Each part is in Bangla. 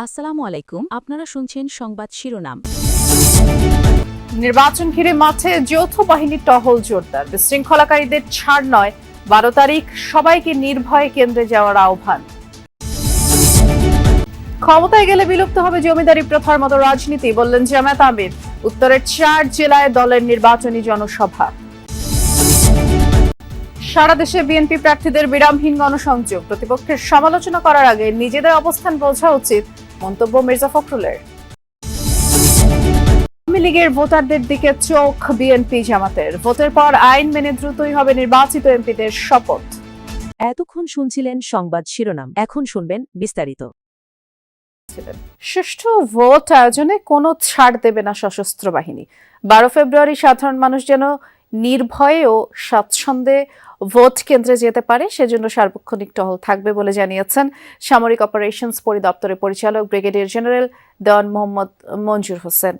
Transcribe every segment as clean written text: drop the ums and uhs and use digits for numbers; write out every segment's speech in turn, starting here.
আসসালামু আলাইকুম, আপনারা শুনছেন সংবাদ শিরোনাম। নির্বাচন ঘিরে মাঠে যৌথ বাহিনীর টহল জোরদার। বিশৃঙ্খলাকারীদের ছাড় নয়, 12 তারিখ সবাইকে নির্ভয়ে কেন্দ্রে যাওয়ার আহ্বান। ক্ষমতায় গেলে বিলুপ্ত হবে জমিদারি প্রথার মতো রাজনীতি, বললেন জামায়াত আমির। উত্তরের 4 জেলায় দলের নির্বাচনী জনসভা। সারা দেশে বিএনপি প্রার্থীদের বিরামহীন গণসংযোগ। প্রতিপক্ষের সমালোচনা করার আগে নিজেদের অবস্থান বোঝা উচিত, মন্তব্য মির্জা ফখরুলের। আওয়ামী লীগের ভোটারদের দিকে চোখ বিএনপি জামাতের। ভোটের পর আইন মেনে দ্রুতই হবে নির্বাচিত এমপিদের শপথ। এতক্ষণ শুনছিলেন সংবাদ শিরোনাম, এখন শুনবেন বিস্তারিত। সুষ্ঠু ভোট আয়োজনে কোনো ছাড় দেবে না সশস্ত্র বাহিনী। 12 ফেব্রুয়ারি সাধারণ মানুষ যেন নির্ভয়ে ও স্বাচ্ছন্দ্যে ভোট কেন্দ্রে যেতে পারে, সেজন্য সার্বক্ষণিক টহল থাকবে বলে জানিয়েছেন সামরিক অপারেশনস পরিদপ্তরের পরিচালক ব্রিগেডিয়ার জেনারেল দেওয়ান মোহাম্মদ মঞ্জুর হোসেন।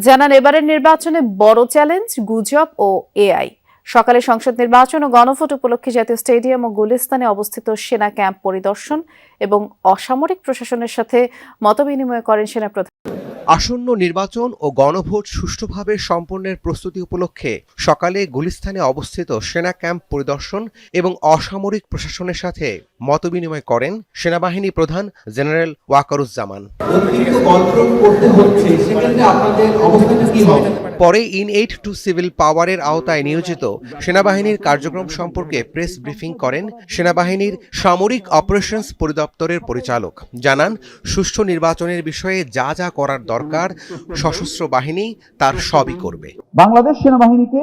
জানান, এবারের নির্বাচনে বড় চ্যালেঞ্জ গুজব ও এআই। সকালে সংসদ নির্বাচন ও গণভোট উপলক্ষে জাতীয় স্টেডিয়াম ও গুলিস্তানে অবস্থিত সেনা ক্যাম্প পরিদর্শন এবং অসামরিক প্রশাসনের সাথে মতবিনিময় করেন সেনাপ্রধান। আসন্ন নির্বাচন ও গণভোট সুষ্ঠুভাবে সম্পন্নের প্রস্তুতি উপলক্ষে সকালে গুলিস্তানে অবস্থিত সেনা ক্যাম্প পরিদর্শন এবং অসামরিক প্রশাসনের সাথে মতবিনিময় করেন সেনাবাহিনী প্রধান জেনারেল ওয়াকারুজ্জামান। পরে ইন-8 টু সিভিল পাওয়ারের আওতায় নিয়োজিত সেনাবাহিনীর কার্যক্রম সম্পর্কে প্রেস ব্রিফিং করেন সেনাবাহিনীর সামরিক অপারেশনস পরিদপ্তরের পরিচালক। জানান, সুষ্ঠু নির্বাচনের বিষয়ে যা যা করার দরকার সশস্ত্র বাহিনী তার সবই করবে। বাংলাদেশ সেনাবাহিনীকে,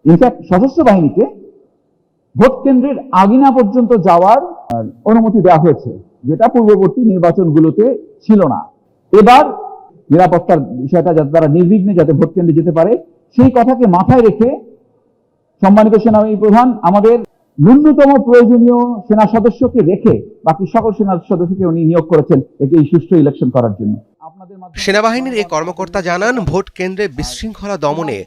ইনফ্যাক্ট সশস্ত্র বাহিনীকে ভোট কেন্দ্রের আগিনা পর্যন্ত যাওয়ার অনুমতি দেওয়া হয়েছে, যেটা পূর্ববর্তী নির্বাচনগুলোতে ছিল না। এবার নিরাপত্তার বিষয়টা যাতে তারা নির্বিঘ্নে যাতে ভোট কেন্দ্রে যেতে পারে, সেই কথাকে মাথায় রেখে সম্মানিত সেনাবাহিনী প্রধান আমাদের ন্যূনতম প্রয়োজনীয় সেনা সদস্যকে রেখে বাকি সকল সেনা সদস্যকে উনি নিয়োগ করেছেন এই সুষ্ঠু ইলেকশন করার জন্য। সেনাবাহিনীর এই কর্মকর্তা জানান, ভোট কেন্দ্রে বিশৃঙ্খলা দমনে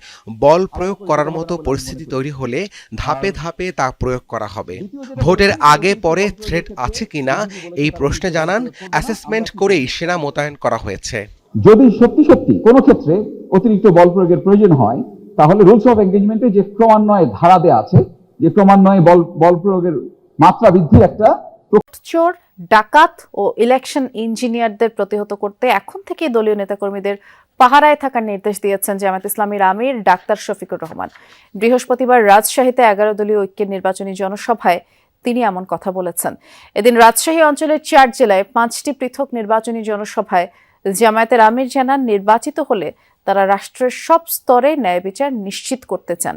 বল প্রয়োগ করার মতো পরিস্থিতি তৈরি হলে ধাপে ধাপে তা প্রয়োগ করা হবে। ভোটের আগে পরে থ্রেট আছে কিনা এই প্রশ্নে জানান, অ্যাসেসমেন্ট করেই সেনা মোতায়েন করা হয়েছে। যদি সত্যি সত্যি কোনো ক্ষেত্রে অতিরিক্ত বল প্রয়োগের প্রয়োজন হয়, তাহলে রুলস অফ এনগেজমেন্টে যে ক্রমান্বয়ে ধারা দেওয়া আছে, যে ক্রমান্বয়ে বল প্রয়োগের মাত্রা বৃদ্ধির একটা চোর, ডাকাত ও ইলেকশন ইঞ্জিনিয়ারদের প্রতিহত করতে এখন থেকে দলীয় নেতাকর্মীদের পাহারায় থাকার নির্দেশ দিয়েছেন জামায়াত ইসলামীর আমির ডাক্তার শফিকুর রহমান। বৃহস্পতিবার রাজশাহীতে 11 দলীয় ঐক্যের নির্বাচনী জনসভায় তিনি এমন কথা বলেছেন। এদিন রাজশাহী অঞ্চলের 4 জেলায় 5টি পৃথক নির্বাচনী জনসভায় জামায়াতের আমির জানান, নির্বাচিত হলে তারা রাষ্ট্রের সব স্তরে ন্যায় বিচার নিশ্চিত করতে চান।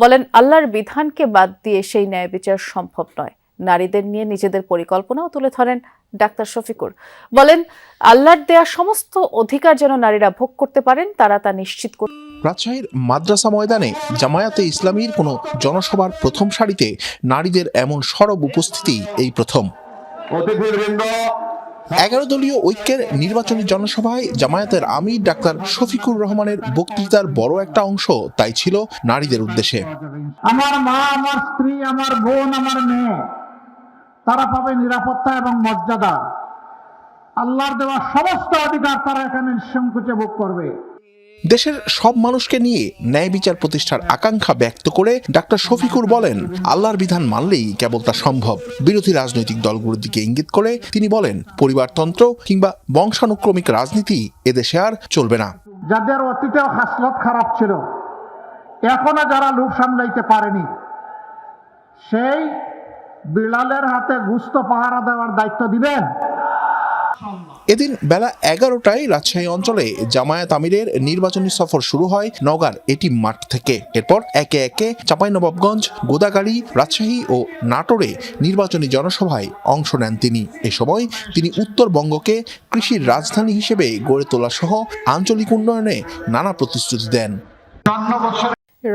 বলেন, আল্লাহর বিধানকে বাদ দিয়ে সেই ন্যায় বিচার সম্ভব নয়। নারীদের নিয়ে নিজেদের পরিকল্পনাও তুলে ধরেন ডাক্তার শফিকুর। বলেন, আল্লাহর দেয়া সমস্ত অধিকার যেন নারীরা ভোগ করতে পারেন, তারা তা নিশ্চিত করতে। রাজশাহীর মাদ্রাসা ময়দানে জামায়াতে ইসলামীর কোনো জনসভার প্রথম সারিতে নারীদের এমন সরব উপস্থিতি এই প্রথম। 11 দলীয় ঐক্যের নির্বাচনী জনসভায় জামায়াতের আমির ডাক্তার শফিকুর রহমানের বক্তৃতার বড় একটা অংশ তাই ছিল নারীদের উদ্দেশ্যে। আমার মা, আমার স্ত্রী, আমার বোন, আমার মেয়ে, তারা পাবে নিরাপত্তা এবং মর্যাদা। আল্লাহর দেওয়া সমস্ত অধিকার তারা এখানে নিঃসংকোচে ভোগ করবে। দেশের সব মানুষকে নিয়ে ন্যায় বিচার প্রতিষ্ঠার আকাঙ্ক্ষা ব্যক্ত করে ডাক্তার শফিকুর বলেন, আল্লাহর বিধান মানলেই কেবল তা সম্ভব। বিরোধী রাজনৈতিক দলগুলোর দিকে ইঙ্গিত করে তিনি বলেন, পরিবারতন্ত্র কিংবা বংশানুক্রমিক রাজনীতি এদেশে আর চলবে না। যাদের অতীতেও হাসলত খারাপ ছিল, এখনো যারা লোভ সামলাইতে পারেনি, সেই বিড়ালের হাতে গুস্ত পাহারা দেওয়ার দায়িত্ব দিবেন। এদিন বেলা 11টায় রাজশাহী অঞ্চলে জামায়াত আমিরের নির্বাচনী সফর শুরু হয় নওগাঁর এটিএম মাঠ থেকে। এরপর একে একে চাঁপাইনবাবগঞ্জ, গোদাগাড়ী, রাজশাহী ও নাটোরে নির্বাচনী জনসভায় অংশ নেন তিনি। এ সময় তিনি উত্তরবঙ্গকে কৃষির রাজধানী হিসেবে গড়ে তোলা সহ আঞ্চলিক উন্নয়নে নানা প্রতিশ্রুতি দেন।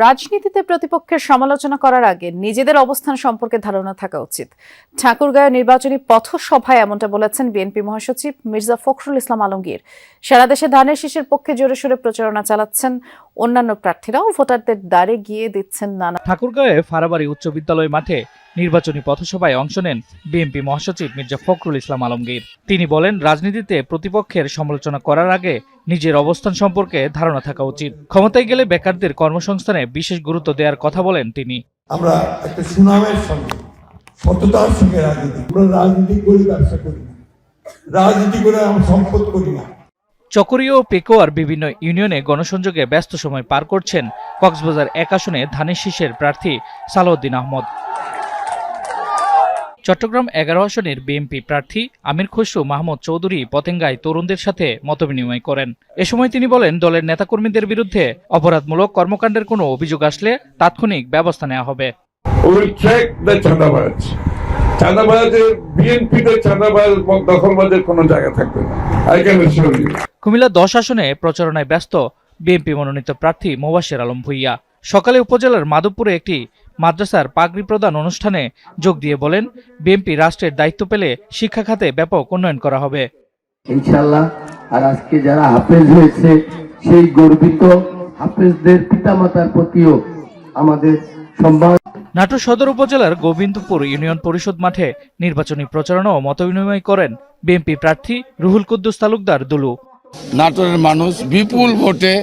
রাজনীতিতে প্রতিপক্ষের সমালোচনা করার আগে নিজেদের অবস্থান সম্পর্কে ধারণা থাকা উচিত। ঠাকুরগাঁও নির্বাচনী পথসভায় এমনটা বলেছেন বিএনপি মহাসচিব মির্জা ফখরুল ইসলাম আলমগীর। সারা দেশে ধানের শীষের পক্ষে জোরে সোরে প্রচারণা চালাচ্ছেন অন্যান্য প্রার্থীরাও ভোটারদের দ্বারে গিয়ে দিচ্ছেন নানা। ঠাকুরগাঁওয়ে ফারাবাড়ি উচ্চ বিদ্যালয় মাঠে নির্বাচনী পথসভায় অংশ নেন বিএনপি মহাসচিব মির্জা ফখরুল ইসলাম আলমগীর। তিনি বলেন, রাজনীতিতে প্রতিপক্ষের সমালোচনা করার আগে নিজের অবস্থান সম্পর্কে ধারণা থাকা উচিত। ক্ষমতায় গেলে বেকারদের কর্মসংস্থানে বিশেষ গুরুত্ব দেওয়ার কথা বলেন তিনি। আমরা একটা সুনামের সঙ্গে সততার সঙ্গে আমরা রাজনীতি করি, ব্যবসা করি না, রাজনীতি করে আমরা সম্পদ করি না। চকরিয়া ও পেকুয়ার বিভিন্ন ইউনিয়নে গণসংযোগে ব্যস্ত সময় পার করছেন কক্সবাজার 1 আসনে ধানের শীষের প্রার্থী সালাউদ্দিন আহমদ। চট্টগ্রাম 11 আসনের বিএনপি প্রার্থী আমির খসরু মাহমুদ চৌধুরী পতেঙ্গায় তরুণদের সাথে মতবিনিময় করেন। এ সময় তিনি বলেন, দলের নেতাকর্মীদের বিরুদ্ধে অপরাধমূলক কর্মকাণ্ডের কোনো অভিযোগ আসলে তাৎক্ষণিক ব্যবস্থা নেওয়া হবে। কুমিল্লা 10 আসনে প্রচারণায় ব্যস্ত বিএনপি মনোনীত প্রার্থী মোবাশ্বের আলম ভূঁইয়া। সকালে উপজেলার মাধবপুরে একটি মাদ্রাসার পাগড়ি প্রদান অনুষ্ঠানে যোগ দিয়ে বলেন, বিএনপি রাষ্ট্রের দায়িত্ব পেলে শিক্ষা খাতে ব্যাপক উন্নয়ন করা হবে ইনশাআল্লাহ। আর আজকে যারা হাফেজ হয়েছে সেই গর্বিত হাফেজদের পিতামাতার প্রতিও আমাদের সম্মান। নাটোর সদর উপজেলার গোবিন্দপুর ইউনিয়ন পরিষদ মাঠে নির্বাচনী প্রচারণা ও মতবিনিময় করেন বিএনপি প্রার্থী রুহুল কুদ্দুস তালুকদার দুলু। নাটোরের মানুষ বিপুল ভোটে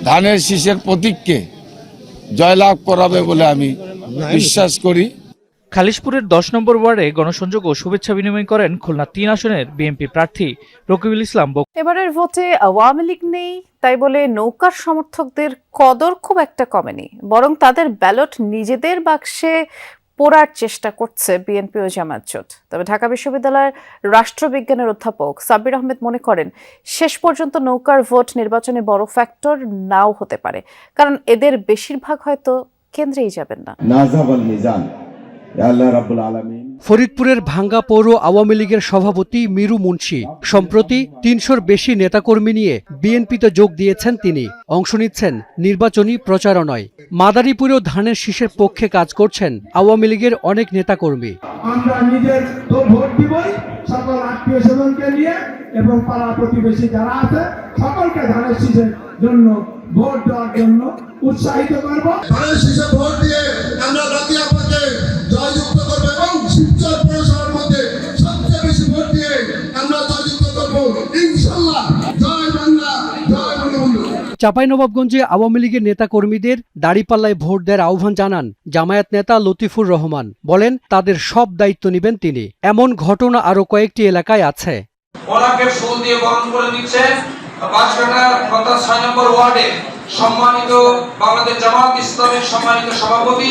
ধানের শীষের প্রতীককে জয়লাভ করাবে বলে আমি বিশ্বাস করি। খালিশপুরের 10 নম্বর ওয়ার্ডে গণসংযোগ ও শুভেচ্ছা বিনিময় করেন খুলনা 3 আসনের বিএনপি প্রার্থী রকিবুল ইসলাম। এবারের ভোটে আওয়ামী লীগ নেই, তাই বলে নৌকার সমর্থকদের কদর খুব একটা কমেনি, বরং তাদের ব্যালট নিজেদের বাক্সে পোড়ার চেষ্টা করছে বিএনপি ও জামায়াত জোট। তবে ঢাকা বিশ্ববিদ্যালয়ের রাষ্ট্রবিজ্ঞানের অধ্যাপক সাব্বির আহমেদ মনে করেন, শেষ পর্যন্ত নৌকার ভোট নির্বাচনে বড় ফ্যাক্টর নাও হতে পারে, কারণ এদের বেশিরভাগ হয়তো কেন্দ্রেই যাবেন না। ফরিদপুরের ভাঙ্গা পৌর আওয়ামী লীগের সভাপতি মিরু মুন্সি সম্প্রতি ৩০০-র বেশি নেতাকর্মী নিয়ে বিএনপিতে যোগ দিয়েছেন। তিনি অংশ নিচ্ছেন নির্বাচনী প্রচারণায়। মাদারীপুরেও ধানের শীষের পক্ষে কাজ করছেন আওয়ামী লীগের অনেক নেতাকর্মী। আমরা নিজের তো ভোট দিবই, সকল আত্মীয় স্বজনকে নিয়ে এবং পাড়া প্রতিবেশী যারা আছে সকলকে ধানের শীষের জন্য ভোট দেওয়ার জন্য উৎসাহিত করব। ধানের শীষে ভোট দিয়ে আমরা রাতিয়াপাকে জয়যুক্ত করব এবং শিবচর পৌরসভার মধ্যে সবচেয়ে বেশি ভোট দিয়ে আমরা জয়যুক্ত করব ইনশাআল্লাহ। জয় বাংলা, জয় বঙ্গবন্ধু। চাঁপাইনবাবগঞ্জে আওয়ামী লীগের নেতাকর্মীদের দাঁড়িপাল্লায় ভোট দেওয়ার আহ্বান জানান জামায়াত নেতা লতিফুর রহমান। বলেন, তাদের সব দায়িত্ব নেবেন তিনি। এমন ঘটনা আরো কয়েকটি এলাকায় আছে। ওনাকে ফুল দিয়ে বরণ করে দিচ্ছেন বাঁশকাটার 6 নম্বর ওয়ার্ডে সম্মানিত বাংলাদেশ জামায়াত ইসলামের সম্মানিত সভাপতি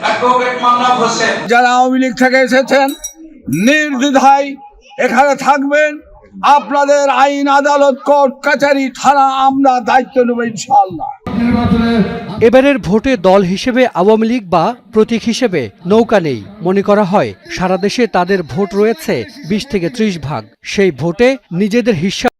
অ্যাডভোকেট মান্নাব হোসেন। যারা আওয়ামী লীগ থেকে এসেছেন নির্দ্বিধায় এখানে থাকবেন। আপনাদের আইন, আদালত, কোর্ট কাছারি, থানা আমরা দায়িত্ব নেব ইনশাআল্লাহ। এবারের ভোটে দল হিসেবে আওয়ামী লীগ বা প্রতীক হিসেবে নৌকা নেই। মনে করা হয় সারা দেশে তাদের ভোট রয়েছে 20 থেকে 30 ভাগ। সেই ভোটে নিজেদের হিসাব